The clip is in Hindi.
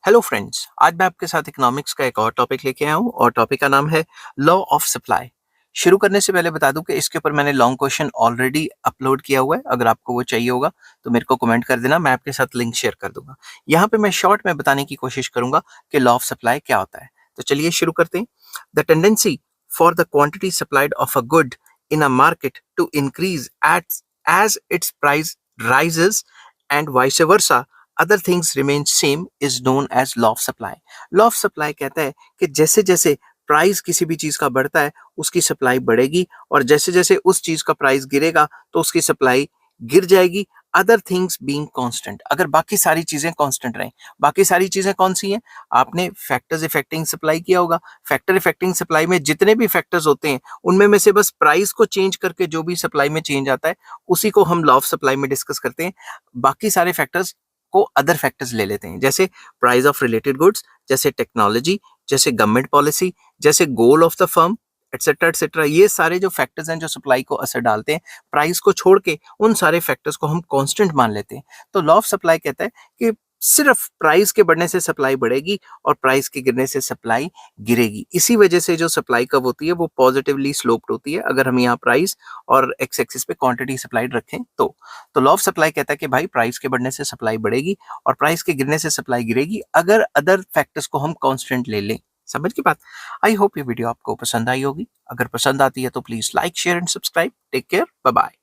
हेलो फ्रेंड्स, आज मैं आपके साथ इकोनॉमिक्स का एक और टॉपिक लेके आया हूँ और टॉपिक का नाम है लॉ ऑफ सप्लाई। शुरू करने से पहले बता दूं कि इसके ऊपर मैंने लॉन्ग क्वेश्चन ऑलरेडी अपलोड किया हुआ है। अगर आपको वो चाहिए होगा तो मेरे को कमेंट कर देना, मैं आपके साथ लिंक शेयर कर दूंगा। यहाँ पे मैं शॉर्ट में बताने की कोशिश करूंगा कि लॉ ऑफ सप्लाई क्या होता है। तो चलिए शुरू करते हैं। The tendency for the quantity supplied of a good in a market to increase at as its price rises and vice versa other things remain same is known as law of supply। Law of supply कहता है कि जैसे जैसे प्राइस किसी भी चीज का बढ़ता है उसकी सप्लाई बढ़ेगी, और जैसे जैसे उस चीज का प्राइस गिरेगा तो उसकी सप्लाई गिर जाएगी। अदर थिंग्स बीइंग कांस्टेंट, अगर बाकी सारी चीजें कांस्टेंट रहें। बाकी सारी चीजें कौन सी हैं? आपने फैक्टर्स इफेक्टिंग सप्लाई किया होगा। फैक्टर इफेक्टिंग सप्लाई में जितने भी फैक्टर्स होते हैं उनमें में से बस प्राइस को चेंज करके जो भी सप्लाई में चेंज आता है उसी को हम लॉ ऑफ सप्लाई में डिस्कस करते हैं। बाकी सारे फैक्टर्स को अदर फैक्टर्स ले लेते हैं, जैसे प्राइस ऑफ रिलेटेड गुड्स, जैसे टेक्नोलॉजी, जैसे गवर्नमेंट पॉलिसी, जैसे goal of the firm, etcetera etcetera. ये सारे जो फैक्टर्स हैं जो सप्लाई को असर डालते हैं, प्राइस को छोड़ के उन सारे फैक्टर्स को हम कांस्टेंट मान लेते हैं। तो लॉ ऑफ सप्लाई कहता है कि सिर्फ प्राइस के बढ़ने से सप्लाई बढ़ेगी और प्राइस के गिरने से सप्लाई गिरेगी। इसी वजह से जो सप्लाई कर्व होती है वो पॉजिटिवली स्लोप्ड होती है, अगर हम यहाँ प्राइस और एक्स एक्सिस पे क्वांटिटी सप्लाइड रखें तो लॉ ऑफ सप्लाई कहता है कि भाई प्राइस के बढ़ने से सप्लाई बढ़ेगी और प्राइस के गिरने से सप्लाई गिरेगी अगर अदर फैक्टर्स को हम कांस्टेंट ले लें। समझ की बात? आई होप ये वीडियो आपको पसंद आई होगी। अगर पसंद आती है तो please like share and subscribe. Take care, bye bye.